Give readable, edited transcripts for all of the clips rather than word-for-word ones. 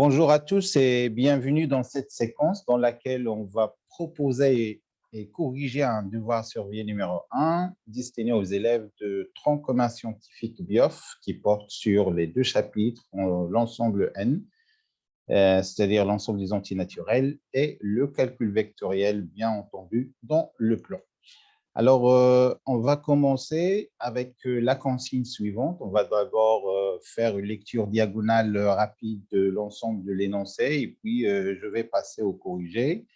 Bonjour à tous et bienvenue dans cette séquence dans laquelle on va proposer et corriger un devoir surveillé numéro 1 destiné aux élèves de tronc commun scientifique BIOF qui porte sur les deux chapitres, l'ensemble N, c'est-à-dire l'ensemble des entiers naturels et le calcul vectoriel, bien entendu, dans le plan. Alors, on va commencer avec la consigne suivante. On va d'abord faire une lecture diagonale rapide de l'ensemble de l'énoncé et puis je vais passer au corrigé.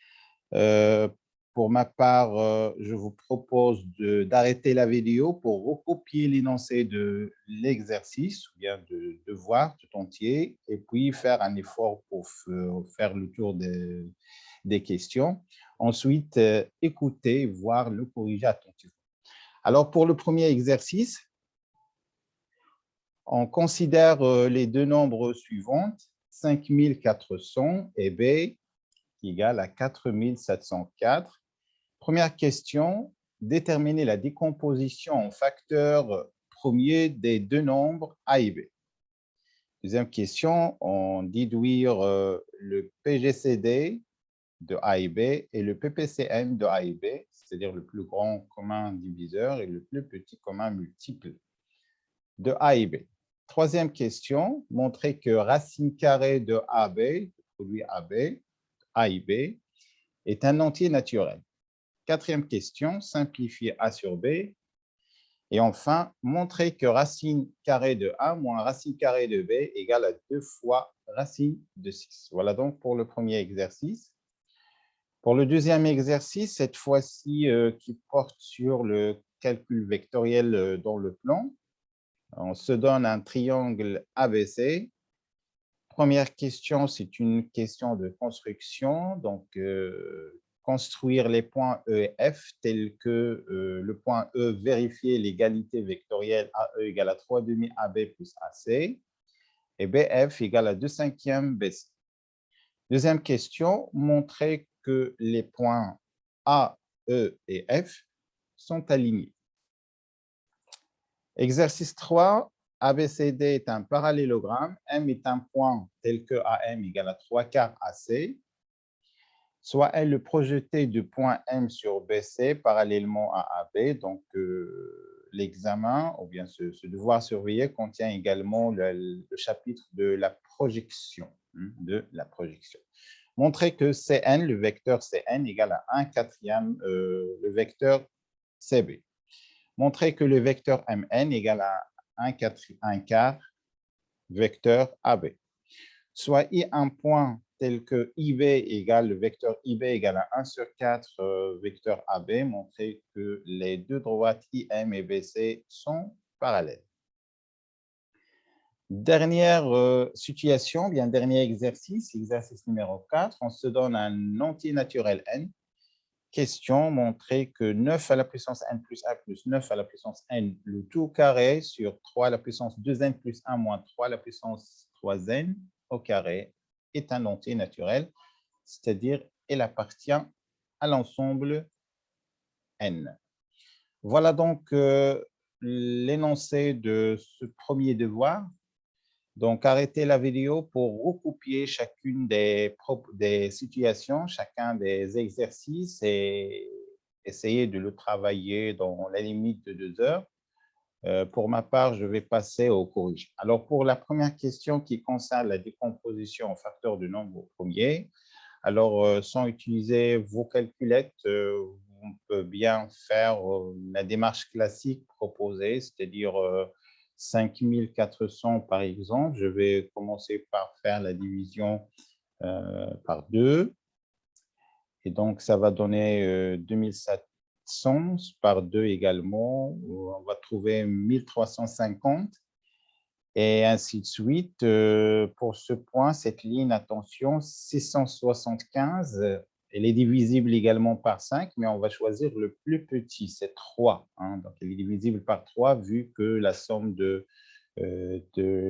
Pour ma part, je vous propose d'arrêter la vidéo pour recopier l'énoncé de l'exercice ou bien de devoir tout entier et puis faire un effort pour faire le tour des questions. Ensuite, écouter, voir, le corriger attentivement. Alors, pour le premier exercice, on considère les deux nombres suivants, 5400 et B qui égale à 4704. Première question, déterminer la décomposition en facteurs premiers des deux nombres A et B. Deuxième question, on déduire le PGCD de A et B et le PPCM de A et B, c'est-à-dire le plus grand commun diviseur et le plus petit commun multiple de A et B. Troisième question, montrer que racine carrée de AB, le produit AB, A et B, est un entier naturel. Quatrième question, simplifier A sur B. Et enfin, montrer que racine carrée de A moins racine carrée de B égale à 2 fois racine de 6. Voilà donc pour le premier exercice. Pour le deuxième exercice, cette fois-ci qui porte sur le calcul vectoriel dans le plan, on se donne un triangle ABC. Première question, c'est une question de construction. Donc, construire les points E et F tels que le point E, vérifier l'égalité vectorielle AE égale à 3 demi AB plus AC et BF égale à 2 cinquièmes BC. Deuxième question, montrer que les points A, E et F sont alignés. Exercice 3, ABCD est un parallélogramme. M est un point tel que AM égale à 3 quarts AC, soit L le projeté de point M sur BC parallèlement à AB. Donc, l'examen, ou bien ce devoir surveillé, contient également le chapitre de la projection. Montrer que Cn, le vecteur Cn, égale à 1 quatrième le vecteur Cb. Montrer que le vecteur Mn égale à 1 quart vecteur AB. Soit I un point tel que IB égale le vecteur IB égale à 1 sur 4 vecteur AB, montrer que les deux droites IM et BC sont parallèles. Dernière situation, bien dernier exercice, exercice numéro 4, on se donne un entier naturel n. Question, montrer que 9 à la puissance n plus 1 plus 9 à la puissance n, le tout carré sur 3 à la puissance 2n plus 1 moins 3 à la puissance 3n au carré est un entier naturel, c'est-à-dire il appartient à l'ensemble n. Voilà donc l'énoncé de ce premier devoir. Donc, arrêtez la vidéo pour recopier chacune des situations, chacun des exercices et essayer de le travailler dans la limite de 2 heures. Pour ma part, je vais passer au corrigé. Alors, pour la première question qui concerne la décomposition en facteurs de nombre premier, alors, sans utiliser vos calculettes, on peut bien faire la démarche classique proposée, c'est-à-dire 5400 par exemple. Je vais commencer par faire la division par 2. Et donc, ça va donner 2700 par 2 également. On va trouver 1350. Et ainsi de suite. Pour ce point, cette ligne, attention, 675, elle est divisible également par 5, mais on va choisir le plus petit, c'est 3. Hein, donc, elle est divisible par 3 vu que la somme de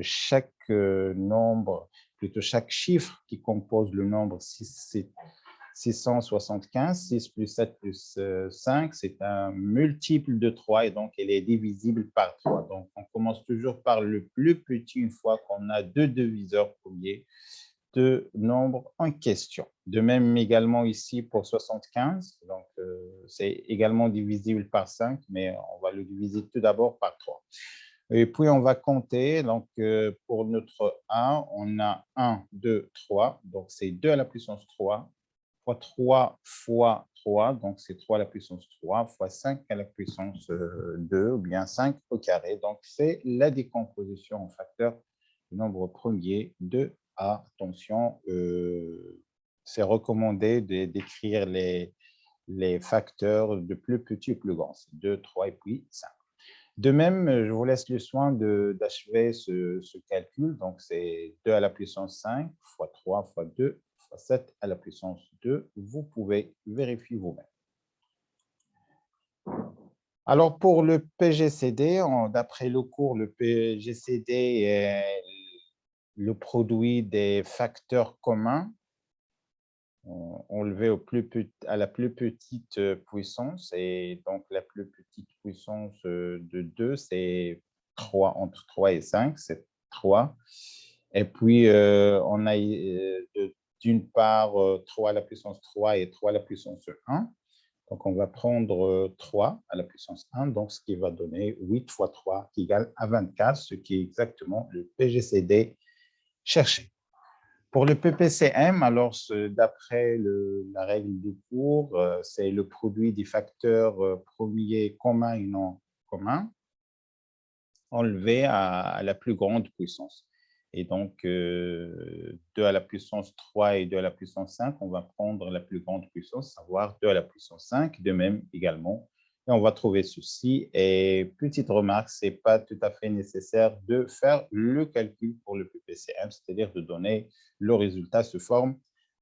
chaque nombre, plutôt chaque chiffre qui compose le nombre 675, 6 plus 7 plus 5, c'est un multiple de 3 et donc elle est divisible par 3. Donc, on commence toujours par le plus petit une fois qu'on a deux diviseurs premiers. de nombres en question. De même également ici pour 75, donc c'est également divisible par 5, mais on va le diviser tout d'abord par 3. Et puis on va compter, donc pour notre 1, on a 1, 2, 3, donc c'est 2 à la puissance 3, fois 3 fois 3, donc c'est 3 à la puissance 3, fois 5 à la puissance 2, ou bien 5 au carré. Donc c'est la décomposition en facteurs du nombre premier de A. Attention, c'est recommandé d'écrire les facteurs de plus petit au plus grand, c'est 2, 3 et puis 5. De même, je vous laisse le soin d'achever ce calcul. Donc, c'est 2 à la puissance 5 fois 3 fois 2 fois 7 à la puissance 2. Vous pouvez vérifier vous-même. Alors, pour le PGCD, d'après le cours, le PGCD est le produit des facteurs communs enlevé à la plus petite puissance. Et donc, la plus petite puissance de 2, c'est 3, entre 3 et 5, c'est 3. Et puis, on a d'une part 3 à la puissance 3 et 3 à la puissance 1. Donc, on va prendre 3 à la puissance 1, donc ce qui va donner 8 fois 3 qui égale à 24, ce qui est exactement le PGCD cherché. Pour le PPCM, alors d'après la règle du cours, c'est le produit des facteurs premiers communs et non communs enlevé à la plus grande puissance. Et donc, 2 à la puissance 3 et 2 à la puissance 5, on va prendre la plus grande puissance, savoir 2 à la puissance 5, de même également. Et on va trouver ceci. Et petite remarque, ce n'est pas tout à fait nécessaire de faire le calcul pour le PPCM, c'est-à-dire de donner le résultat sous forme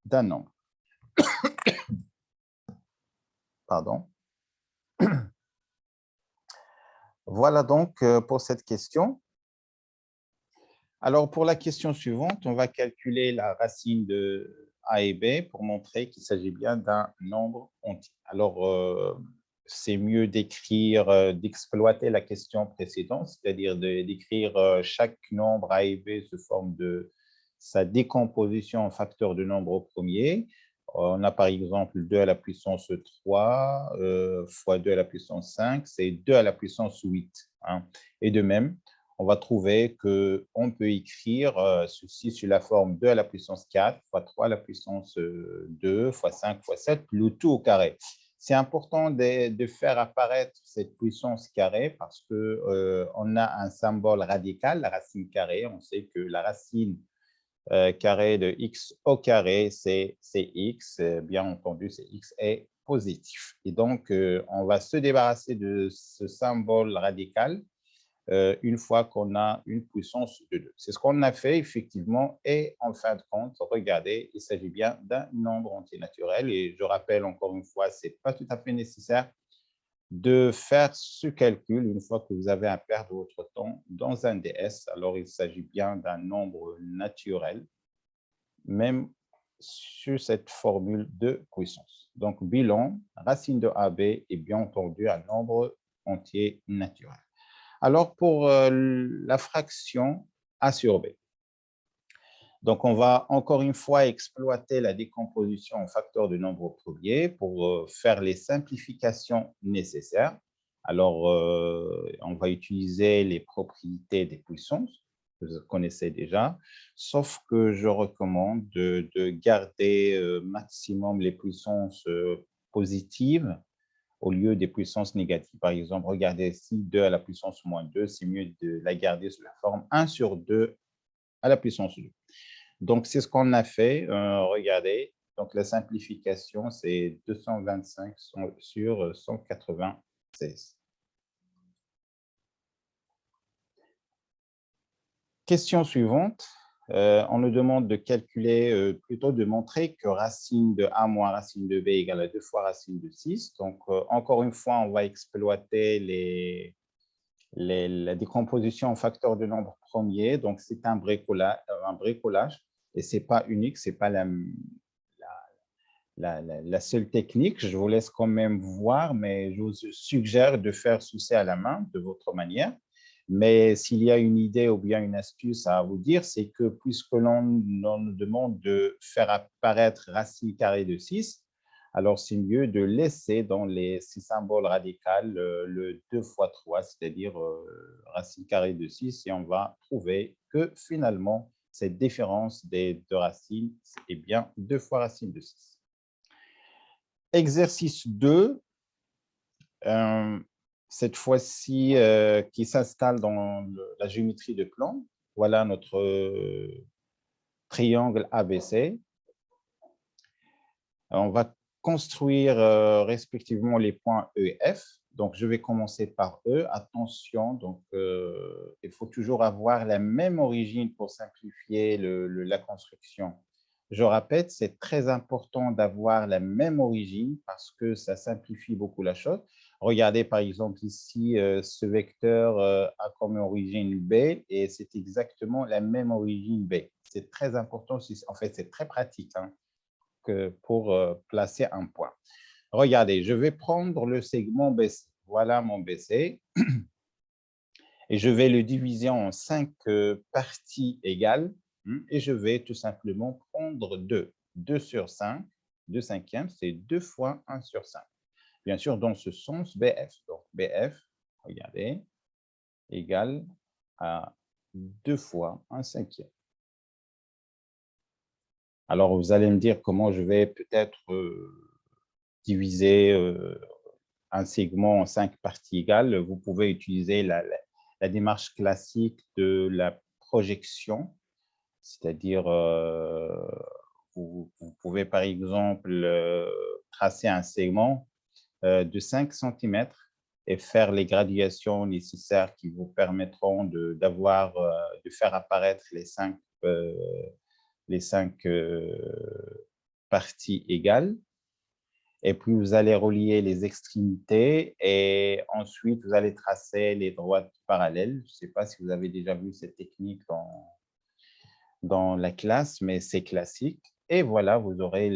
d'un nombre. Pardon. Voilà donc pour cette question. Alors, pour la question suivante, on va calculer la racine de A et B pour montrer qu'il s'agit bien d'un nombre entier. Alors, c'est mieux d'exploiter la question précédente, c'est-à-dire d'écrire chaque nombre A et B sous forme de sa décomposition en facteurs de nombre au premier. On a par exemple 2 à la puissance 3 fois 2 à la puissance 5, c'est 2 à la puissance 8. Hein. Et de même, on va trouver qu'on peut écrire ceci sur la forme 2 à la puissance 4 fois 3 à la puissance 2 fois 5 fois 7, le tout au carré. C'est important de faire apparaître cette puissance carrée parce qu'on a un symbole radical, la racine carrée. On sait que la racine carré de x au carré, c'est x. Bien entendu, c'est x est positif. Et donc, on va se débarrasser de ce symbole radical une fois qu'on a une puissance de 2. C'est ce qu'on a fait effectivement et en fin de compte, regardez, il s'agit bien d'un nombre entier naturel et je rappelle encore une fois, ce n'est pas tout à fait nécessaire de faire ce calcul une fois que vous avez à perdre votre temps dans un DS. Alors, il s'agit bien d'un nombre naturel, même sur cette formule de puissance. Donc, bilan, racine de AB est bien entendu un nombre entier naturel. Alors, pour la fraction A sur B. Donc, on va encore une fois exploiter la décomposition en facteurs de nombre premier pour faire les simplifications nécessaires. Alors, on va utiliser les propriétés des puissances, que vous connaissez déjà, sauf que je recommande de garder maximum les puissances positives au lieu des puissances négatives. Par exemple, regardez ici, 2 à la puissance moins 2, c'est mieux de la garder sous la forme 1 sur 2 à la puissance 2. Donc, c'est ce qu'on a fait. Regardez, donc la simplification, c'est 225 sur 196. Question suivante. On nous demande de calculer, plutôt de montrer que racine de A moins racine de B égale à 2 fois racine de 6. Donc, encore une fois, on va exploiter la décomposition en facteurs de nombre premier. Donc, c'est un bricolage et ce n'est pas unique, ce n'est pas la seule technique. Je vous laisse quand même voir, mais je vous suggère de faire ceci à la main de votre manière. Mais s'il y a une idée ou bien une astuce à vous dire, c'est que puisque l'on nous demande de faire apparaître racine carrée de 6, alors c'est mieux de laisser dans les 6 symboles radicaux le 2 fois 3, c'est-à-dire racine carrée de 6, et on va trouver que finalement, cette différence des deux racines est bien 2 fois racine de 6. Exercice 2, cette fois-ci qui s'installe dans la géométrie de plan. Voilà notre triangle ABC. On va construire respectivement les points E et F. Donc, je vais commencer par E. Attention, donc, il faut toujours avoir la même origine pour simplifier la construction. Je répète, c'est très important d'avoir la même origine parce que ça simplifie beaucoup la chose. Regardez par exemple ici, ce vecteur a comme origine B et c'est exactement la même origine B. C'est très important, en fait, c'est très pratique hein, pour placer un point. Regardez, je vais prendre le segment BC. Voilà mon BC. Et je vais le diviser en 5 parties égales. Et je vais tout simplement prendre 2. 2 sur 5. 2 cinquièmes, c'est 2 fois 1 sur 5. Bien sûr, dans ce sens, BF. Donc, BF, regardez, égale à 2 fois 1 cinquième. Alors, vous allez me dire comment je vais peut-être diviser un segment en 5 parties égales. Vous pouvez utiliser la démarche classique de la projection, c'est-à-dire vous pouvez par exemple tracer un segment de 5 cm et faire les graduations nécessaires qui vous permettront de faire apparaître les 5 parties égales. Et puis, vous allez relier les extrémités et ensuite, vous allez tracer les droites parallèles. Je ne sais pas si vous avez déjà vu cette technique dans la classe, mais c'est classique. Et voilà, vous aurez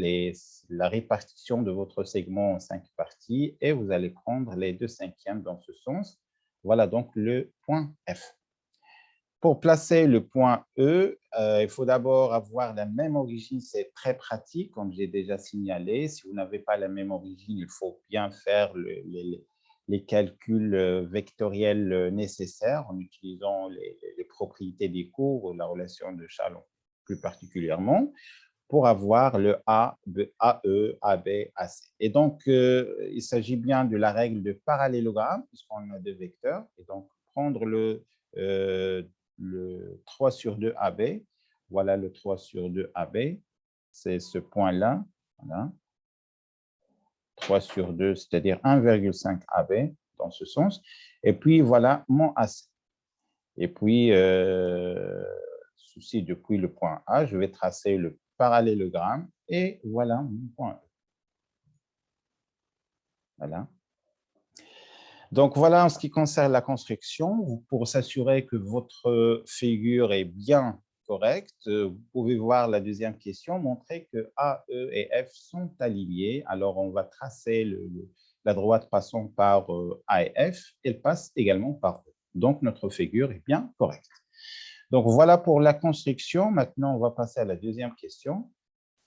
la répartition de votre segment en 5 parties et vous allez prendre les 2 cinquièmes dans ce sens. Voilà donc le point F. Pour placer le point E, il faut d'abord avoir la même origine. C'est très pratique, comme j'ai déjà signalé. Si vous n'avez pas la même origine, il faut bien faire les calculs vectoriels nécessaires en utilisant les propriétés des courbes, la relation de Chalon plus particulièrement, pour avoir le AE, AB, AC. Et donc, il s'agit bien de la règle de parallélogramme, puisqu'on a deux vecteurs. Et donc, prendre le 3 sur 2 AB. Voilà le 3 sur 2 AB. C'est ce point-là. Voilà. 3 sur 2, c'est-à-dire 1,5 AB dans ce sens. Et puis, voilà mon AC. Et puis, ceci depuis le point A, je vais tracer le parallélogramme et voilà mon point E. Voilà. Donc, voilà en ce qui concerne la construction. Pour s'assurer que votre figure est bien correcte, vous pouvez voir la deuxième question, montrer que A, E et F sont alignés. Alors, on va tracer la droite passant par A et F, elle passe également par E. Donc, notre figure est bien correcte. Donc, voilà pour la construction. Maintenant, on va passer à la deuxième question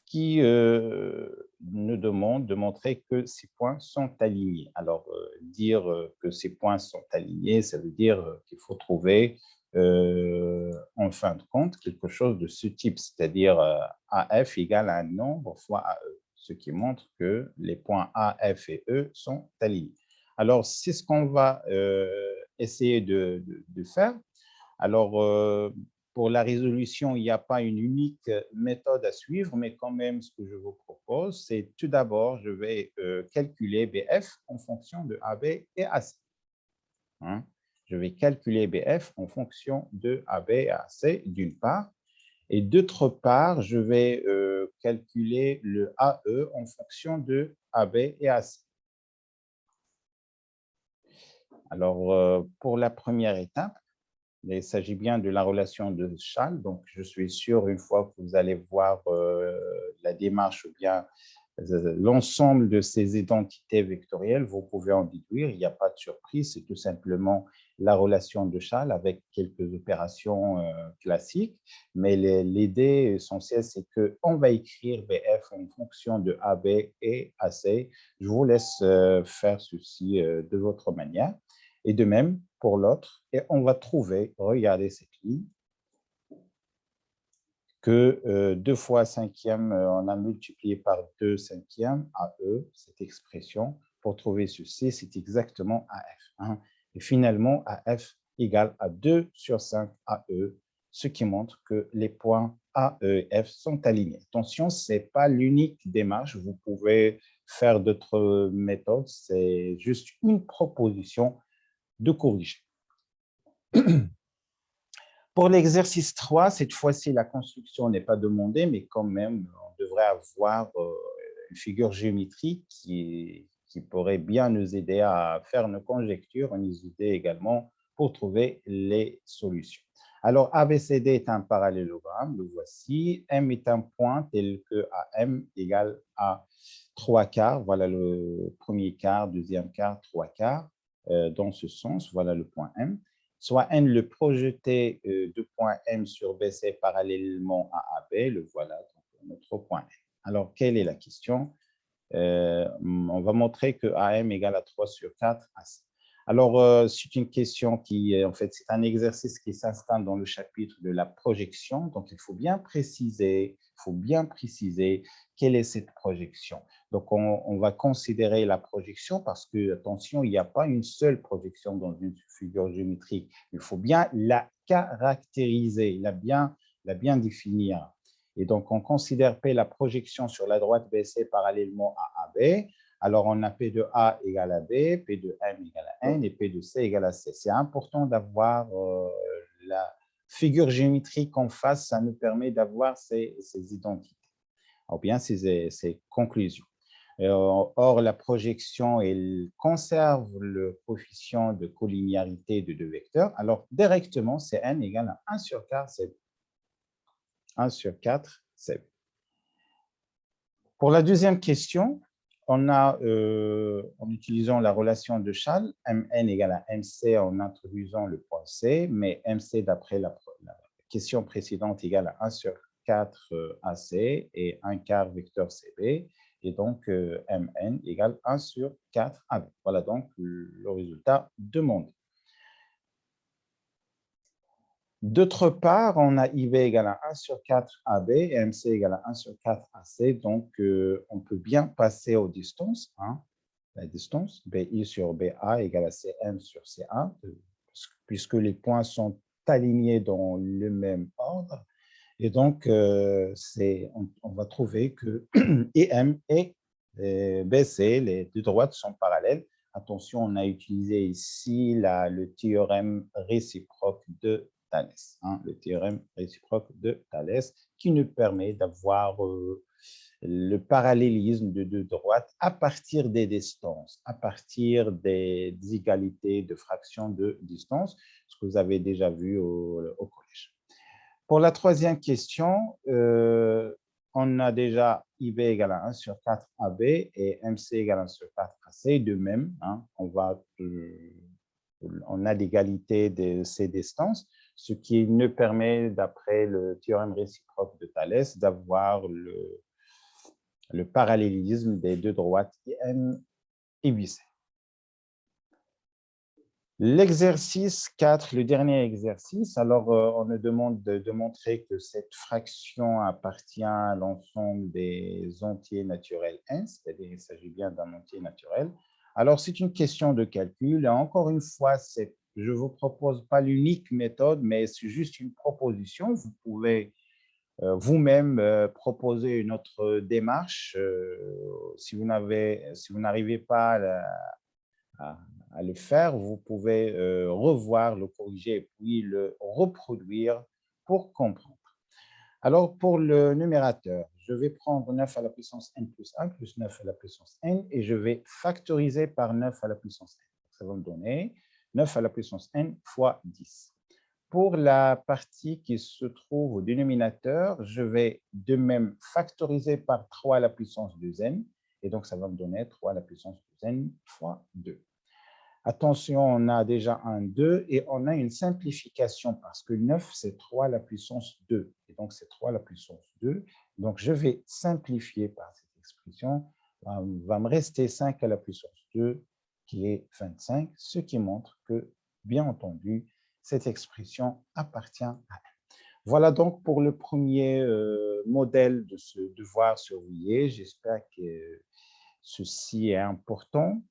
qui nous demande de montrer que ces points sont alignés. Alors, dire que ces points sont alignés, ça veut dire qu'il faut trouver, en fin de compte, quelque chose de ce type, c'est-à-dire AF égale un nombre fois AE, ce qui montre que les points A, F et E sont alignés. Alors, c'est ce qu'on va essayer de faire. Alors, pour la résolution, il n'y a pas une unique méthode à suivre, mais quand même, ce que je vous propose, c'est tout d'abord, je vais calculer BF en fonction de AB et AC. Hein? Je vais calculer BF en fonction de AB et AC, d'une part. Et d'autre part, je vais calculer le AE en fonction de AB et AC. Alors, pour la première étape, il s'agit bien de la relation de Schall. Donc, je suis sûr, une fois que vous allez voir la démarche ou bien l'ensemble de ces identités vectorielles, vous pouvez en déduire. Il n'y a pas de surprise. C'est tout simplement la relation de Charles avec quelques opérations classiques, mais l'idée essentielle, c'est qu'on va écrire BF en fonction de AB et AC. Je vous laisse faire ceci de votre manière. Et de même pour l'autre, et on va trouver, regardez cette ligne, que 2 fois cinquième, on a multiplié par 2 cinquièmes, AE, cette expression. Pour trouver ceci, c'est exactement AF. Hein. Et finalement, AF égale à 2 sur 5 AE, ce qui montre que les points A, E et F sont alignés. Attention, ce n'est pas l'unique démarche. Vous pouvez faire d'autres méthodes. C'est juste une proposition de corriger. Pour l'exercice 3, cette fois-ci, la construction n'est pas demandée, mais quand même, on devrait avoir une figure géométrique qui pourrait bien nous aider à faire nos conjectures, nous aider également pour trouver les solutions. Alors, ABCD est un parallélogramme, le voici. M est un point tel que AM égale à 3 quarts. Voilà le premier quart, deuxième quart, 3 quarts. Dans ce sens, voilà le point M. Soit N le projeté de point M sur BC parallèlement à AB, le voilà, donc notre point M. Alors, quelle est la question? On va montrer que AM égale à 3 sur 4 AC. Alors, c'est une question qui, en fait, c'est un exercice qui s'installe dans le chapitre de la projection. Donc, il faut bien préciser quelle est cette projection. Donc, on va considérer la projection parce que, attention, il n'y a pas une seule projection dans une figure géométrique. Il faut bien la caractériser, la bien définir. Et donc, on considère P la projection sur la droite BC parallèlement à AB. Alors, on a P de A égale à B, P de M égale à N et P de C égale à C. C'est important d'avoir la figure géométrique en face. Ça nous permet d'avoir ces identités, ou bien ces conclusions. Or, la projection, elle conserve le coefficient de collinéarité de deux vecteurs. Alors, directement, c'est N égale à 1 sur 4, c'est 1 sur 4, c'est. Pour la deuxième question, on a, en utilisant la relation de Charles, Mn égale à Mc en introduisant le point C, mais Mc d'après la question précédente égale à 1 sur 4 AC et 1 quart vecteur CB, et donc Mn égale 1 sur 4 AB. Voilà donc le résultat demandé. D'autre part, on a IB égale à 1 sur 4 AB et MC égale à 1 sur 4 AC. Donc, on peut bien passer aux distances. Hein. La distance, BI sur BA égale à CM sur CA, puisque les points sont alignés dans le même ordre. Et donc, on va trouver que IM et BC, les deux droites, sont parallèles. Attention, on a utilisé ici le théorème réciproque de Thalès, hein, le théorème réciproque de Thalès, qui nous permet d'avoir le parallélisme de deux droites à partir des distances, à partir des égalités de fractions de distance, ce que vous avez déjà vu au collège. Pour la troisième question, on a déjà IB égale à 1 sur 4 AB et MC égale à 1 sur 4 AC. De même, hein, on a l'égalité de ces distances, ce qui nous permet, d'après le théorème réciproque de Thalès, d'avoir le parallélisme des deux droites IN et BC. L'exercice 4, le dernier exercice, alors on nous demande de montrer que cette fraction appartient à l'ensemble des entiers naturels n, c'est-à-dire qu'il s'agit bien d'un entier naturel. Alors c'est une question de calcul, et encore une fois, je ne vous propose pas l'unique méthode, mais c'est juste une proposition. Vous pouvez vous-même proposer une autre démarche si vous n'arrivez pas à le faire, vous pouvez revoir, le corriger et puis le reproduire pour comprendre. Alors, pour le numérateur, je vais prendre 9 à la puissance n plus 1 plus 9 à la puissance n et je vais factoriser par 9 à la puissance n. Ça va me donner 9 à la puissance n fois 10. Pour la partie qui se trouve au dénominateur, je vais de même factoriser par 3 à la puissance 2n et donc ça va me donner 3 à la puissance 2n fois 2. Attention, on a déjà un 2 et on a une simplification parce que 9, c'est 3 à la puissance 2. Et donc, c'est 3 à la puissance 2. Donc, je vais simplifier par cette expression. Il va me rester 5 à la puissance 2 qui est 25, ce qui montre que, bien entendu, cette expression appartient à 1. Voilà donc pour le premier modèle de ce devoir surveillé. J'espère que ceci est important.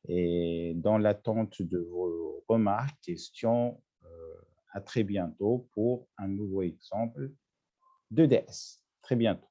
Et dans l'attente de vos remarques, questions, à très bientôt pour un nouveau exemple de DS. Très bientôt.